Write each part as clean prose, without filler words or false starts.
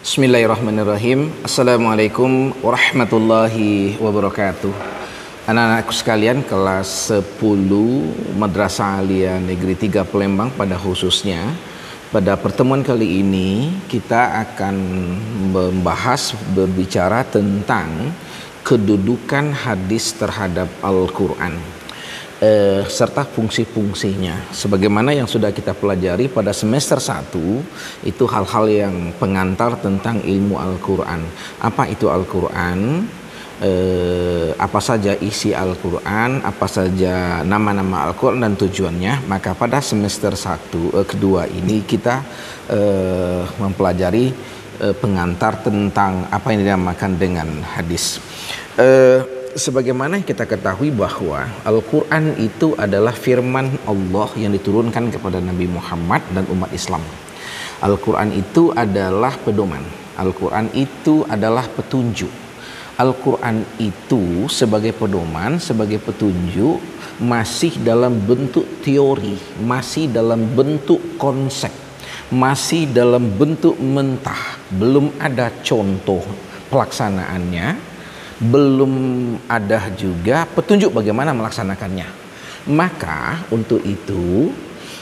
Bismillahirrahmanirrahim. Assalamualaikum warahmatullahi wabarakatuh. Anak-anakku sekalian, kelas 10 Madrasah Aliyah Negeri 3 Palembang pada khususnya, pada pertemuan kali ini kita akan berbicara tentang kedudukan hadis terhadap Al-Quran serta fungsi-fungsinya. Sebagaimana yang sudah kita pelajari pada semester 1, itu hal-hal yang pengantar tentang ilmu Al-Quran. Apa itu Al-Quran? Apa saja isi Al-Quran, apa saja nama-nama Al-Quran dan tujuannya. Maka pada semester kedua ini kita mempelajari pengantar tentang apa yang dinamakan dengan hadis. Sebagaimana kita ketahui bahwa Al-Quran itu adalah firman Allah yang diturunkan kepada Nabi Muhammad dan umat Islam. Al-Quran itu adalah pedoman, Al-Quran itu adalah petunjuk. Al-Quran itu sebagai pedoman, sebagai petunjuk, masih dalam bentuk teori, masih dalam bentuk konsep, masih dalam bentuk mentah. Belum ada contoh pelaksanaannya, belum ada juga petunjuk bagaimana melaksanakannya. Maka untuk itu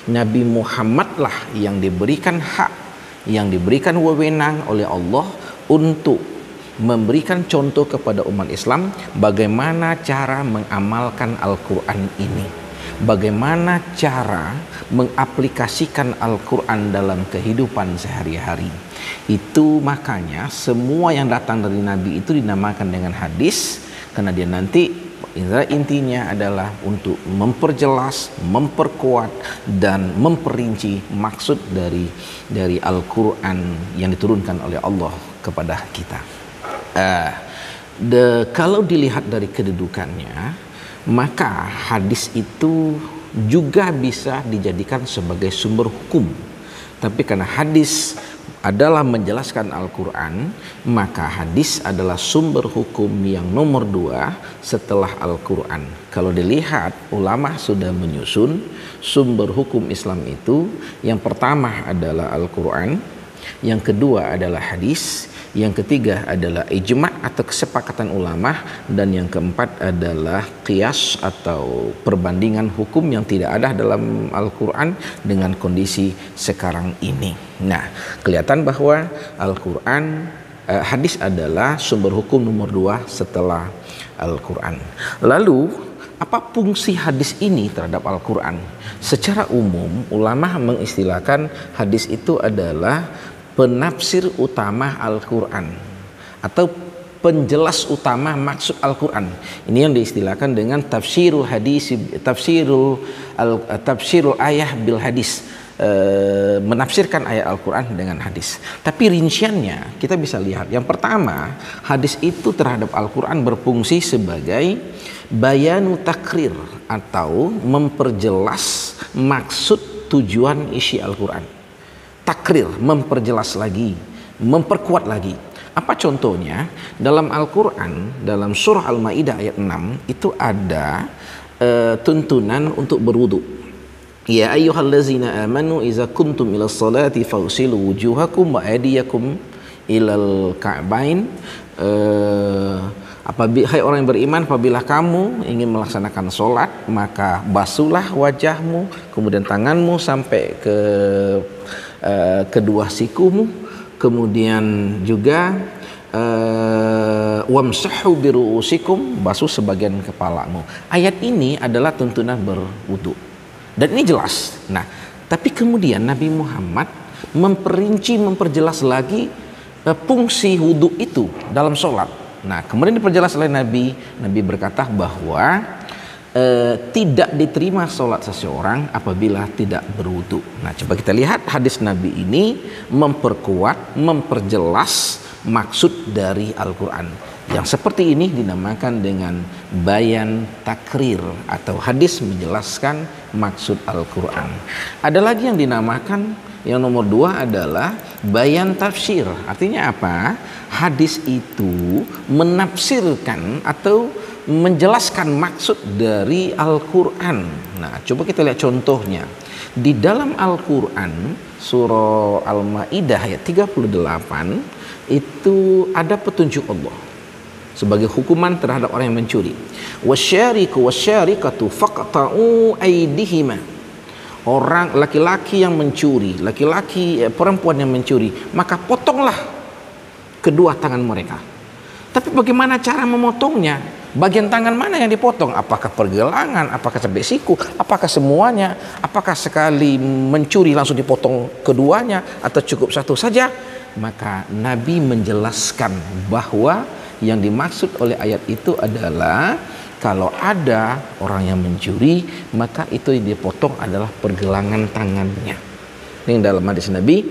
Nabi Muhammadlah yang diberikan hak, yang diberikan wewenang oleh Allah untuk memberikan contoh kepada umat Islam bagaimana cara mengamalkan Al-Quran ini, bagaimana cara mengaplikasikan Al-Quran dalam kehidupan sehari-hari. Itu makanya semua yang datang dari Nabi itu dinamakan dengan hadis, karena dia nanti intinya adalah untuk memperjelas, memperkuat dan memperinci maksud dari Al-Quran yang diturunkan oleh Allah kepada kita. Kalau dilihat dari kedudukannya, maka hadis itu juga bisa dijadikan sebagai sumber hukum. Tapi karena hadis adalah menjelaskan Al-Quran, maka hadis adalah sumber hukum yang nomor 2 setelah Al-Quran. Kalau dilihat, ulama sudah menyusun sumber hukum Islam itu, yang pertama adalah Al-Quran, yang kedua adalah hadis, yang ketiga adalah ijma' atau kesepakatan ulama, dan yang keempat adalah qiyas atau perbandingan hukum yang tidak ada dalam Al-Quran dengan kondisi sekarang ini. Nah, kelihatan bahwa Al-Quran, hadis adalah sumber hukum nomor 2 setelah Al-Quran. Lalu, apa fungsi hadis ini terhadap Al-Quran? Secara umum, ulama mengistilahkan hadis itu adalah penafsir utama Al-Quran atau penjelas utama maksud Al-Quran. Ini yang diistilahkan dengan tafsirul hadis, tafsirul ayah bil hadis, menafsirkan ayat Al-Quran dengan hadis. Tapi rinciannya kita bisa lihat. Yang pertama, hadis itu terhadap Al-Quran berfungsi sebagai bayanu takrir atau memperjelas maksud tujuan isi Al-Quran. Takrir, memperjelas lagi, memperkuat lagi. Apa contohnya? Dalam Al-Quran, dalam surah Al-Ma'idah ayat 6 itu ada tuntunan untuk berwudu. Ya ayyuhallazina amanu iza kuntum ila salati fagsilu wujuhakum wa aydiyakum ilal ka'bain. Hai orang yang beriman, apabila kamu ingin melaksanakan sholat, maka basuhlah wajahmu, kemudian tanganmu sampai ke kedua sikumu, kemudian juga wamsahu biru'usikum, basuh sebagian kepalamu. Ayat ini adalah tuntunan berwudu, dan ini jelas. Nah, tapi kemudian Nabi Muhammad memperinci, memperjelas lagi fungsi wudu itu dalam sholat. Nah, kemudian diperjelas oleh Nabi berkata bahwa tidak diterima sholat seseorang apabila tidak berwudu. Nah, coba kita lihat hadis Nabi ini memperkuat, memperjelas maksud dari Al-Quran. Yang seperti ini dinamakan dengan bayan takrir atau hadis menjelaskan maksud Al-Quran. Ada lagi yang dinamakan, yang nomor 2 adalah bayan tafsir. Artinya apa? Hadis itu menafsirkan atau menjelaskan maksud dari Al-Quran. Nah, coba kita lihat contohnya. Di dalam Al-Quran surah Al-Maidah ayat 38 itu ada petunjuk Allah sebagai hukuman terhadap orang yang mencuri. Wasyariku wasyarikatu faqta'u aydihima. Orang laki-laki yang mencuri, perempuan yang mencuri, maka potonglah kedua tangan mereka. Tapi bagaimana cara memotongnya? Bagian tangan mana yang dipotong? Apakah pergelangan? Apakah sampai siku? Apakah semuanya? Apakah sekali mencuri langsung dipotong keduanya? Atau cukup satu saja? Maka Nabi menjelaskan bahwa yang dimaksud oleh ayat itu adalah kalau ada orang yang mencuri, maka itu yang dipotong adalah pergelangan tangannya. Ini dalam hadis Nabi,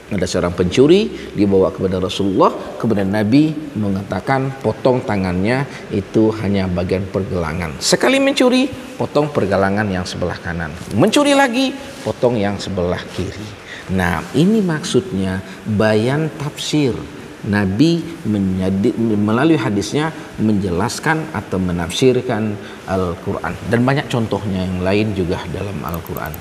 ada seorang pencuri dibawa kepada Rasulullah, kemudian Nabi mengatakan potong tangannya itu hanya bagian pergelangan. Sekali mencuri, potong pergelangan yang sebelah kanan. Mencuri lagi, potong yang sebelah kiri. Nah, ini maksudnya bayan tafsir. Nabi melalui hadisnya menjelaskan atau menafsirkan Al-Quran, dan banyak contohnya yang lain juga dalam Al-Quran.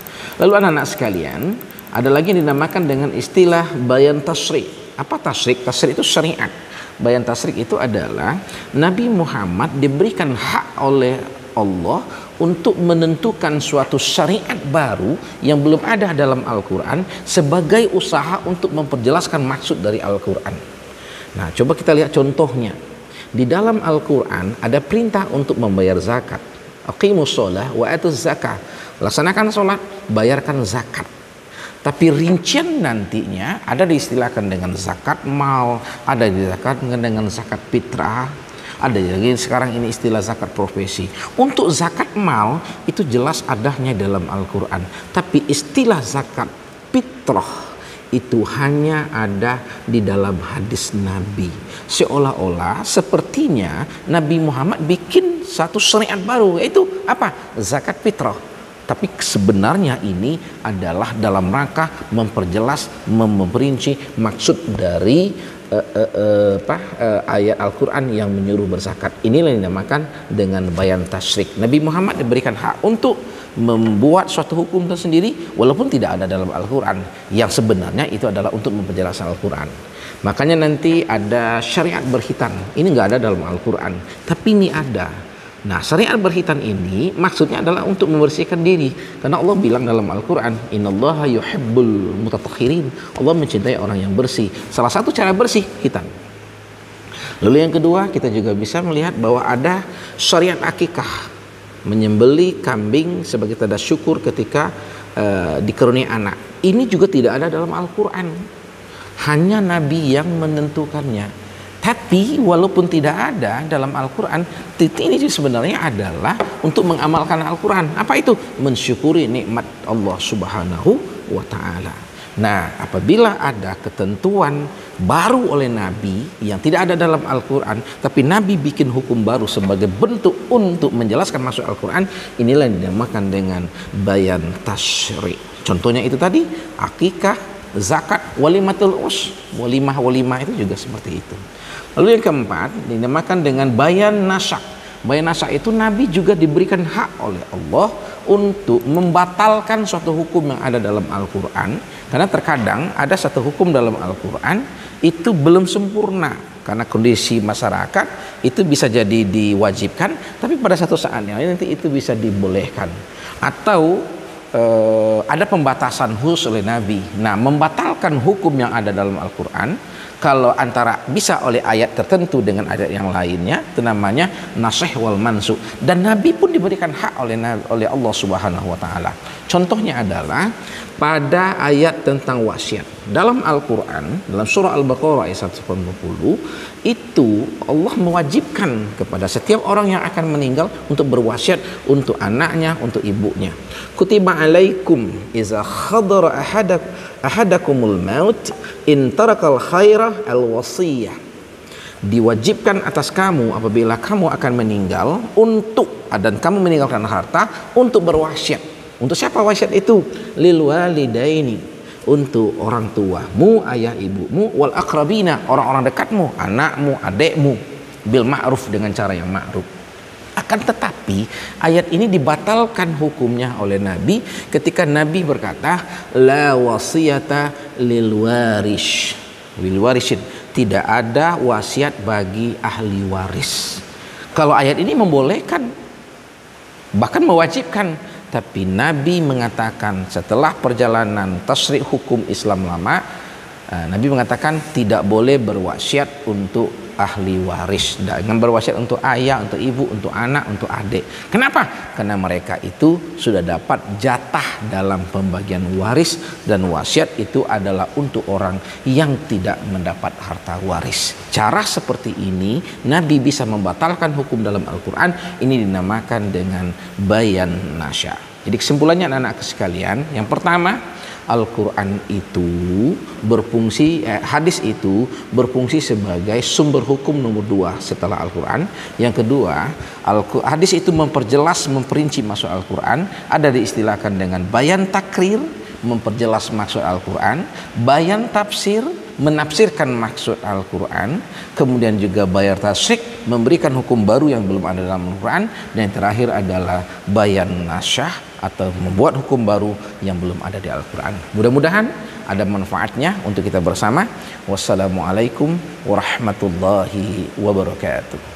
Lalu anak-anak sekalian, ada lagi yang dinamakan dengan istilah bayan tasrik. Apa tasrik? Tasrik itu syariat. Bayan tasrik itu adalah Nabi Muhammad diberikan hak oleh Allah untuk menentukan suatu syariat baru yang belum ada dalam Al-Quran sebagai usaha untuk memperjelaskan maksud dari Al-Quran. Nah, coba kita lihat contohnya. Di dalam Al-Quran ada perintah untuk membayar zakat. Aqimus shalah wa atuz zakah. Laksanakan sholat, bayarkan zakat. Tapi rincian nantinya ada diistilahkan dengan zakat mal, ada diistilahkan dengan zakat fitrah, ada lagi sekarang ini istilah zakat profesi. Untuk zakat mal itu jelas adanya dalam Al-Quran. Tapi istilah zakat fitrah itu hanya ada di dalam hadis Nabi. Seolah-olah sepertinya Nabi Muhammad bikin satu syariat baru, yaitu apa? Zakat fitrah. Tapi sebenarnya ini adalah dalam rangka memperjelas, memperinci maksud dari ayat Al-Quran yang menyuruh berzakat. Inilah yang dinamakan dengan bayan tasyrik. Nabi Muhammad diberikan hak untuk membuat suatu hukum tersendiri walaupun tidak ada dalam Al-Quran, yang sebenarnya itu adalah untuk memperjelas Al-Quran. Makanya nanti ada syariat berhitan, ini nggak ada dalam Al-Quran, tapi ini ada. Nah, syariat berhitan ini maksudnya adalah untuk membersihkan diri, karena Allah bilang dalam Al-Quran, innallaha yuhibbul mutatahhirin. Allah mencintai orang yang bersih. Salah satu cara bersih hitan. Lalu yang kedua, kita juga bisa melihat bahwa ada syariat akikah, menyembelih kambing sebagai tanda syukur ketika dikaruniai anak. Ini juga tidak ada dalam Al-Quran, hanya Nabi yang menentukannya. Tapi walaupun tidak ada dalam Al-Quran, titik ini sebenarnya adalah untuk mengamalkan Al-Quran. Apa itu? Mensyukuri nikmat Allah Subhanahu wa Ta'ala. Nah, apabila ada ketentuan baru oleh Nabi yang tidak ada dalam Al-Quran, tapi Nabi bikin hukum baru sebagai bentuk untuk menjelaskan maksud Al-Quran, inilah yang dinamakan dengan bayan tasyri'. Contohnya itu tadi, akikah, zakat, walimatul us. Walimah itu juga seperti itu. Lalu yang keempat dinamakan dengan bayan nasyak. Bayan nasyak itu Nabi juga diberikan hak oleh Allah untuk membatalkan suatu hukum yang ada dalam Al-Quran, karena terkadang ada satu hukum dalam Al-Quran itu belum sempurna karena kondisi masyarakat, itu bisa jadi diwajibkan, tapi pada satu saat yang lain nanti itu bisa dibolehkan, atau ada pembatasan khusus oleh Nabi. Nah, membatalkan hukum yang ada dalam Al-Quran, kalau antara bisa oleh ayat tertentu dengan ayat yang lainnya, itu namanya nasikh wal mansukh. Dan Nabi pun diberikan hak oleh Allah Subhanahu wa Ta'ala. Contohnya adalah pada ayat tentang wasiat dalam Al-Quran, dalam surah Al-Baqarah ayat 180, itu Allah mewajibkan kepada setiap orang yang akan meninggal untuk berwasiat untuk anaknya, untuk ibunya. Kutiba alaikum iza khadara ahadakumul maut in tarakal khairah al-wasiyah. Diwajibkan atas kamu apabila kamu akan meninggal untuk, dan kamu meninggalkan harta, untuk berwasiat. Untuk siapa wasiat itu? Lil walidaini, untuk orang tuamu, ayah ibumu, wal aqrabina, orang-orang dekatmu, anakmu, adekmu, bil ma'ruf, dengan cara yang ma'ruf. Akan tetapi ayat ini dibatalkan hukumnya oleh Nabi ketika Nabi berkata la wasiyata lil warisin, tidak ada wasiat bagi ahli waris. Kalau ayat ini membolehkan, bahkan mewajibkan, tapi Nabi mengatakan setelah perjalanan tasrik hukum Islam lama, Nabi mengatakan tidak boleh berwasiat untuk ahli waris. Jangan berwasiat untuk ayah, untuk ibu, untuk anak, untuk adik. Kenapa? Karena mereka itu sudah dapat jatah dalam pembagian waris, dan wasiat itu adalah untuk orang yang tidak mendapat harta waris. Cara seperti ini Nabi bisa membatalkan hukum dalam Al-Quran. Ini dinamakan dengan bayan nasya. Jadi kesimpulannya anak-anak sekalian, yang pertama, Al-Quran itu berfungsi, hadis itu berfungsi sebagai sumber hukum nomor 2 setelah Al-Quran. Yang kedua, hadis itu memperjelas, memperinci maksud Al-Quran. Ada diistilahkan dengan bayan takrir, memperjelas maksud Al-Quran, bayan tafsir, menafsirkan maksud Al-Quran, kemudian juga bayan tasrik, memberikan hukum baru yang belum ada dalam Al-Quran, dan yang terakhir adalah bayan nasyah, atau membuat hukum baru yang belum ada di Al-Quran. Mudah-mudahan ada manfaatnya untuk kita bersama. Wassalamualaikum warahmatullahi wabarakatuh.